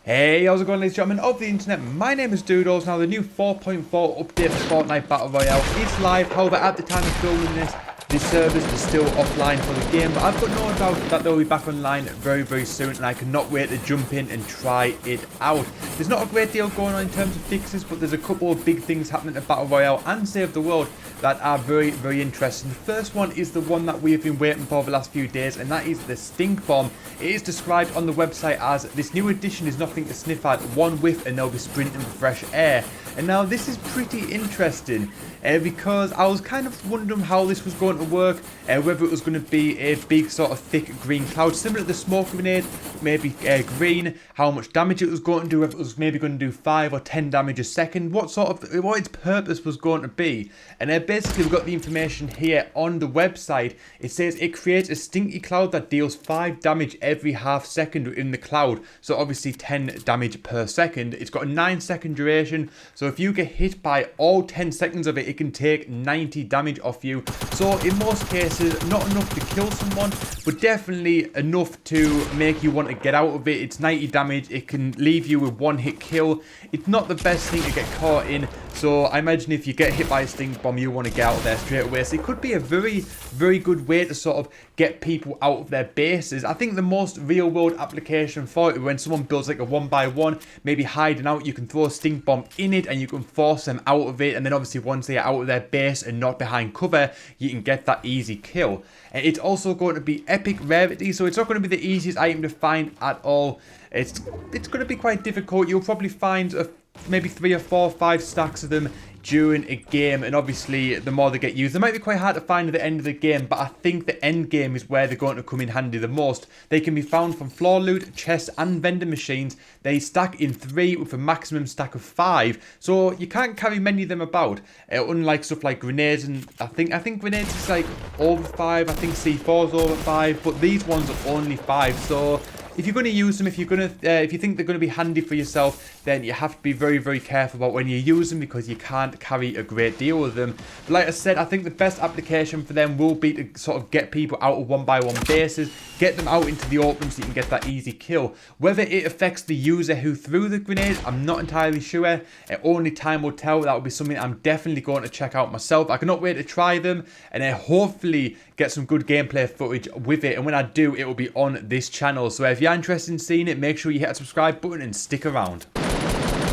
Hey, how's it going, ladies and gentlemen of the internet? My name is Doodles. Now, the new 4.4 update for Fortnite Battle Royale is live. However, at the time of filming this, the servers are still offline for the game, but I've got no doubt that they'll be back online very soon, and I cannot wait to jump in and try it out. There's not a great deal going on in terms of fixes, but there's a couple of big things happening to Battle Royale and Save the World that are very interesting. The first one is the one that we have been waiting for the last few days, and that is the stink bomb. It is described on the website as this new addition is nothing to sniff at, one whiff and they'll be sprinting for fresh air. And now this is pretty interesting because I was kind of wondering how this was going to work, whether it was going to be a big sort of thick green cloud similar to the smoke grenade, maybe green, how much damage it was going to do, whether it was maybe going to do 5 or 10 damage a second, what its purpose was going to be. And basically we've got the information here on the website. It says it creates a stinky cloud that deals 5 damage every half second in the cloud, so obviously 10 damage per second. It's got a 9-second duration, so if you get hit by all 10 seconds of it, it can take 90 damage off you. So in most cases, not enough to kill someone, but definitely enough to make you want to get out of it. It's 90 damage, it can leave you with 1-hit kill. It's not the best thing to get caught in, so I imagine if you get hit by a stink bomb, you want to get out of there straight away. So it could be a very good way to sort of get people out of their bases. I think the most real world application for it, when someone builds like a 1x1, maybe hiding out, you can throw a stink bomb in it and you can force them out of it, and then obviously once they are out of their base and not behind cover, you can get that easy kill. And it's also going to be epic rarity, so it's not going to be the easiest item to find at all. It's going to be quite difficult. You'll probably find maybe 3 or 4 or 5 stacks of them during a game, and obviously the more they get used, they might be quite hard to find at the end of the game, but I think the end game is where they're going to come in handy the most. They can be found from floor loot, chests and vending machines. They stack in 3 with a maximum stack of 5, so you can't carry many of them about, unlike stuff like grenades. And I think grenades is like over 5, I think C4 is over 5, but these ones are only 5. So if you're going to use them, if you think they're going to be handy for yourself, then you have to be very careful about when you use them, because you can't carry a great deal of them. But like I said, I think the best application for them will be to sort of get people out of 1x1 bases, get them out into the open so you can get that easy kill. Whether it affects the user who threw the grenade, I'm not entirely sure. Only time will tell. That will be something I'm definitely going to check out myself. I cannot wait to try them and hopefully get some good gameplay footage with it. And when I do, it will be on this channel. So if you're interested in seeing it, make sure you hit that subscribe button and stick around.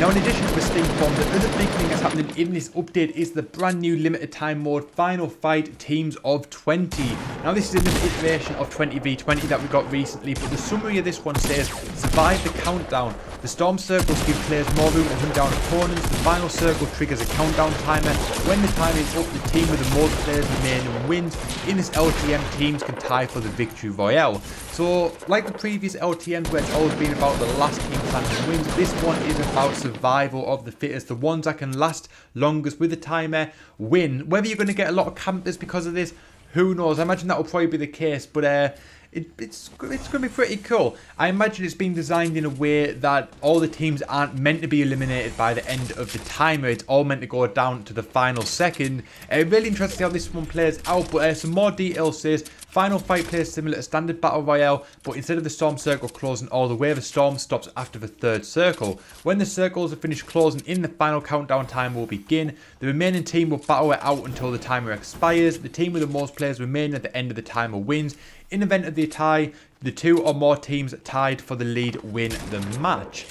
Now, in addition to the stink bomb, the other big thing that's happening in this update is the brand new limited time mode, Final Fight Teams of 20. Now, this is a new iteration of 20v20 that we got recently, but the summary of this one says, survive the countdown. The storm circles give players more room to hunt down opponents. The final circle triggers a countdown timer. When the time is up, the team with the most players remaining wins. In this LTM, teams can tie for the Victory Royale. So, like the previous LTMs where it's always been about the last team standing wins, this one is about survival of the fittest. The ones that can last longest with the timer win. Whether you're going to get a lot of campers because of this, who knows? I imagine that will probably be the case, but it's going to be pretty cool. I imagine it's been designed in a way that all the teams aren't meant to be eliminated by the end of the timer. It's all meant to go down to the final second. Really interesting to see how this one plays out, but some more details says Final Fight plays similar to standard Battle Royale, but instead of the storm circle closing all the way, the storm stops after the 3rd circle. When the circles are finished closing in, the final countdown time will begin. The remaining team will battle it out until the timer expires. The team with the most players remaining at the end of the timer wins. In the event of the tie, the 2 or more teams tied for the lead win the match.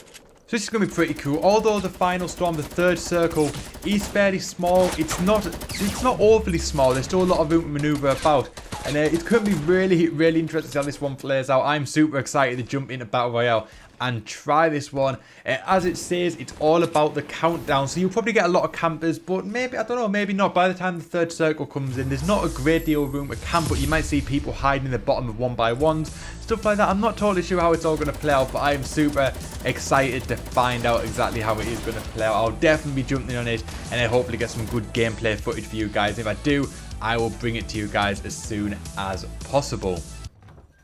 So this is going to be pretty cool. Although the final storm, the 3rd circle, is fairly small, it's not overly small. There's still a lot of room to maneuver about. And it's going to be really interesting to see how this one plays out. I'm super excited to jump into Battle Royale and try this one. As it says, it's all about the countdown, so you'll probably get a lot of campers, but maybe, I don't know, maybe not. By the time the 3rd circle comes in, there's not a great deal of room to camp, but you might see people hiding in the bottom of 1x1s, stuff like that. I'm not totally sure how it's all going to play out, but I'm super excited to find out exactly how it is going to play out. I'll definitely be jumping on it, and I hopefully get some good gameplay footage for you guys. If I do, I will bring it to you guys as soon as possible.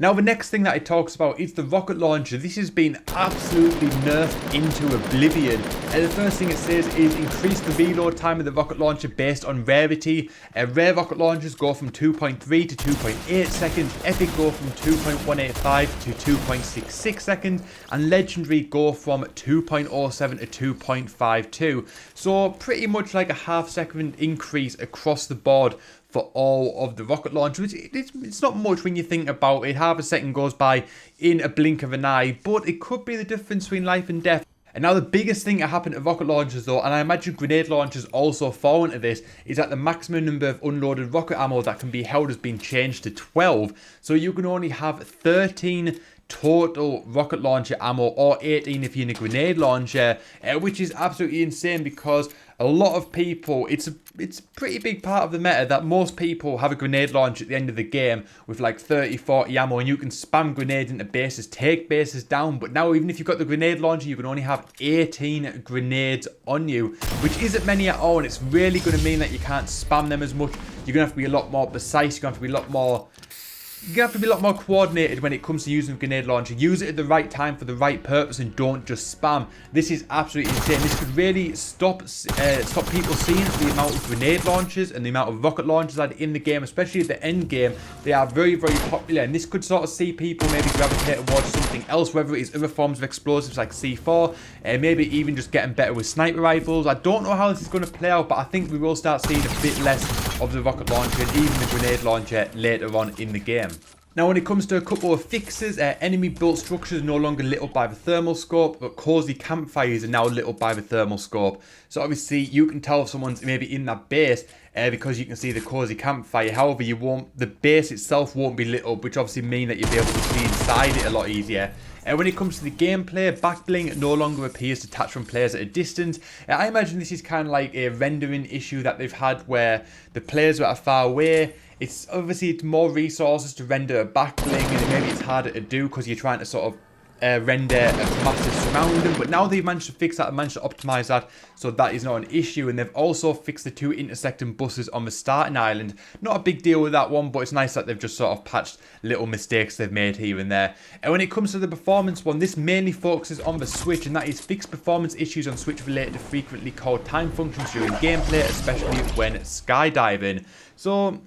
Now the next thing that it talks about is the rocket launcher. This has been absolutely nerfed into oblivion. And the first thing it says is increase the reload time of the rocket launcher based on rarity. Rare rocket launchers go from 2.3 to 2.8 seconds. Epic go from 2.185 to 2.66 seconds. And legendary go from 2.07 to 2.52. So pretty much like a half-second increase across the board for all of the rocket launchers. It's not much when you think about it. Half a second goes by in a blink of an eye, but it could be the difference between life and death. And now the biggest thing that happened to rocket launchers though, and I imagine grenade launchers also fall into this, is that the maximum number of unloaded rocket ammo that can be held has been changed to 12. So you can only have 13 total rocket launcher ammo, or 18 if you're in a grenade launcher, which is absolutely insane because a lot of people, it's a pretty big part of the meta that most people have a grenade launcher at the end of the game with like 30-40 ammo, and you can spam grenades into bases, take bases down. But now even if you've got the grenade launcher, you can only have 18 grenades on you, which isn't many at all, and it's really going to mean that you can't spam them as much. You're going to have to be a lot more precise, you're going to have to be a lot more coordinated when it comes to using a grenade launcher. Use it at the right time for the right purpose and don't just spam. This is absolutely insane. This could really stop people seeing the amount of grenade launchers and the amount of rocket launchers that are in the game, especially at the end game. They are very, very popular, and this could sort of see people maybe gravitate towards something else, whether it is other forms of explosives like C4, and maybe even just getting better with sniper rifles. I don't know how this is going to play out, but I think we will start seeing a bit less of the rocket launcher and even the grenade launcher later on in the game. Now when it comes to a couple of fixes, enemy built structures are no longer lit up by the thermal scope, but cozy campfires are now lit up by the thermal scope. So obviously you can tell if someone's maybe in that base because you can see the cozy campfire. However, the base itself won't be lit up, which obviously mean that you'll be able to see inside it a lot easier. When it comes to the gameplay, back bling no longer appears detached from players at a distance. I imagine this is kind of like a rendering issue that they've had where the players that are far away, it's more resources to render a back bling, and maybe it's harder to do because you're trying to sort of render a massive surrounding. But now they've managed to fix that and managed to optimize that, so that is not an issue. And they've also fixed the 2 intersecting buses on the starting island. Not a big deal with that one, but it's nice that they've just sort of patched little mistakes they've made here and there. And when it comes to the performance one, this mainly focuses on the Switch, and that is fixed performance issues on Switch related to frequently called time functions during gameplay, especially when skydiving. So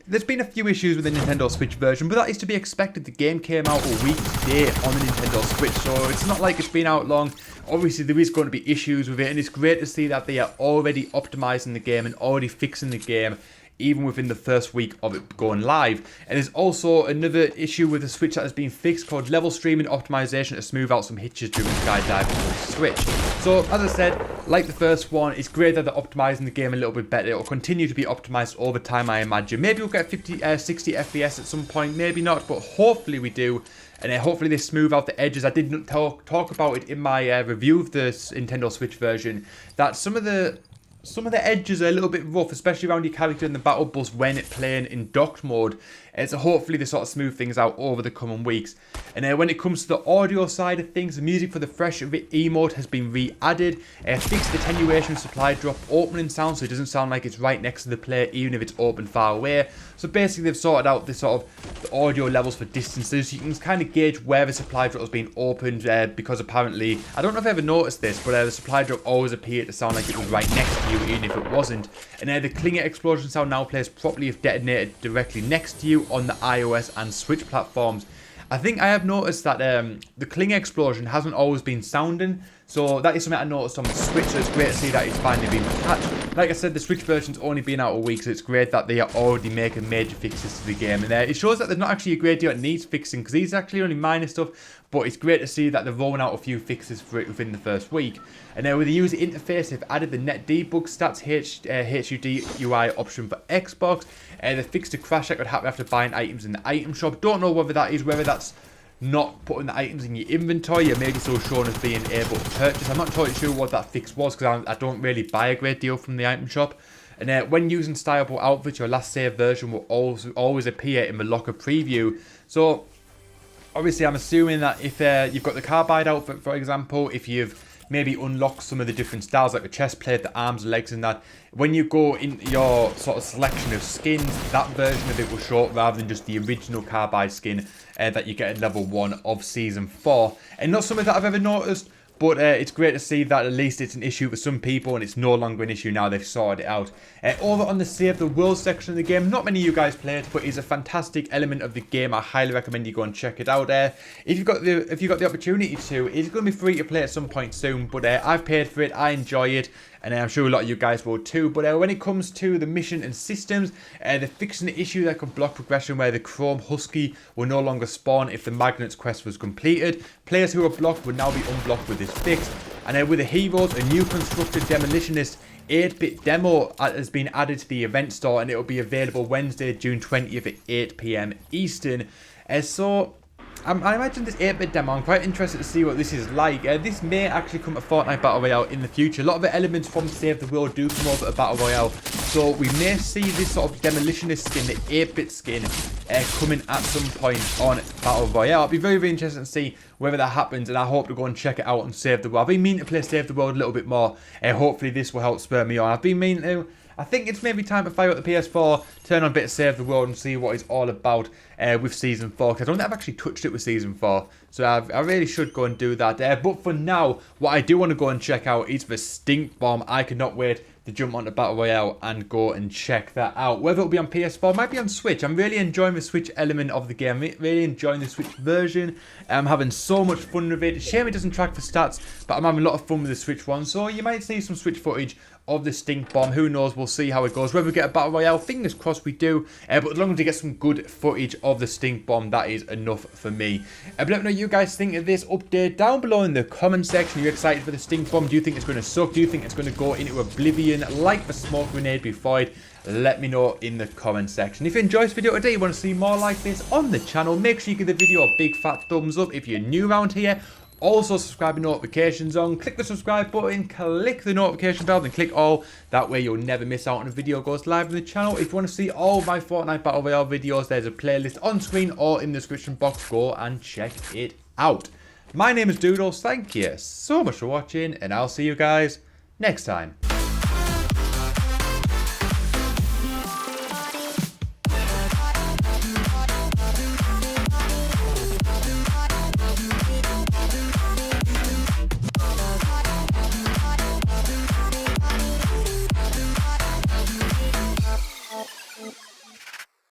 there's been a few issues with the Nintendo Switch version, but that is to be expected. The game came out a week today on the Nintendo Switch, so it's not like it's been out long. Obviously, there is going to be issues with it, and it's great to see that they are already optimizing the game and already fixing the game, even within the first week of it going live. And there's also another issue with the Switch that has been fixed called level streaming optimization to smooth out some hitches during skydiving on the Switch. So as I said, like the first one, it's great that they're optimizing the game a little bit better. It'll continue to be optimized over time, I imagine. Maybe we'll get 60 FPS at some point, maybe not, but hopefully we do. And hopefully they smooth out the edges. I did talk about it in my review of the Nintendo Switch version, that some of the edges are a little bit rough, especially around your character in the battle bus when it playing in docked mode. So hopefully they sort of smooth things out over the coming weeks. And when it comes to the audio side of things, the music for the fresh emote has been re-added. Fixed attenuation supply drop opening sound, so it doesn't sound like it's right next to the player even if it's open far away. So basically they've sorted out the sort of the audio levels for distances, so you can kind of gauge where the supply drop has been opened, because apparently, I don't know if I ever noticed this, but the supply drop always appeared to sound like it was right next to you even if it wasn't. And the clinger explosion sound now plays properly if detonated directly next to you on the iOS and Switch platforms. I think I have noticed that the clinger explosion hasn't always been sounding, so that is something I noticed on the Switch, so it's great to see that it's finally been patched. Like I said, the Switch version's only been out a week, so it's great that they are already making major fixes to the game. And it shows that there's not actually a great deal that needs fixing, because these are actually only minor stuff, but it's great to see that they're rolling out a few fixes for it within the first week. And with the user interface, they've added the net debug stats HUD UI option for Xbox. They fixed a crash that could happen after buying items in the item shop. Don't know whether that's not putting the items in your inventory, or maybe so shown as being able to purchase. I'm not totally sure what that fix was, because I don't really buy a great deal from the item shop. And when using styleable outfits, your last save version will always appear in the locker preview. So obviously I'm assuming that if you've got the carbide outfit, for example, if you've maybe unlock some of the different styles, like the chest plate, the arms, legs, and that. When you go into your sort of selection of skins, that version of it will show up rather than just the original carbide skin that you get at level 1 of Season 4. And not something that I've ever noticed, but it's great to see that at least it's an issue for some people and it's no longer an issue now they've sorted it out. Over on the Save the World section of the game, not many of you guys play it, but it's a fantastic element of the game. I highly recommend you go and check it out. If you've got the opportunity to, it's going to be free to play at some point soon, but I've paid for it, I enjoy it, and I'm sure a lot of you guys will too. But when it comes to the mission and systems, they're fixing the issue that could block progression where the Chrome Husky will no longer spawn if the Magnets quest was completed. Players who are blocked will now be unblocked with this fix. And with the heroes, a new constructed demolitionist 8-bit demo has been added to the event store, and it will be available Wednesday, June 20th at 8 PM Eastern. So I imagine this 8-bit demo, I'm quite interested to see what this is like. This may actually come to Fortnite Battle Royale in the future. A lot of the elements from Save the World do come over to Battle Royale, so we may see this sort of demolitionist skin, the 8-bit skin, coming at some point on Battle Royale. I'll be very, very interested to see whether that happens, and I hope to go and check it out and Save the World. I've been meaning to play Save the World a little bit more. Hopefully this will help spur me on. I've been meaning to. I think it's maybe time to fire up the PS4, turn on a bit of Save the World and see what it's all about with Season 4. Because I don't think I've actually touched it with Season 4. So I really should go and do that. But for now, what I do want to go and check out is the Stink Bomb. I cannot wait to jump onto Battle Royale and go and check that out. Whether it'll be on PS4, might be on Switch. I'm really enjoying the Switch element of the game. I'm really enjoying the Switch version. I'm having so much fun with it. Shame it doesn't track for stats, but I'm having a lot of fun with the Switch one. So you might see some Switch footage of the Stink Bomb. Who knows? We'll see how it goes. Whether we get a Battle Royale, fingers crossed we do. But as long as we get some good footage of the Stink Bomb, that is enough for me. But let me know what you guys think of this update down below in the comment section. Are you excited for the Stink Bomb? Do you think it's going to suck? Do you think it's going to go into oblivion like the smoke grenade before it? Let me know in the comment section. If you enjoyed this video today, you want to see more like this on the channel, make sure you give the video a big fat thumbs up if you're new around here. Also, subscribe and notifications on. Click the subscribe button, click the notification bell, then click all. That way you'll never miss out on a video goes live on the channel. If you want to see all my Fortnite Battle Royale videos, there's a playlist on screen or in the description box. Go and check it out. My name is Doodles. Thank you so much for watching, and I'll see you guys next time.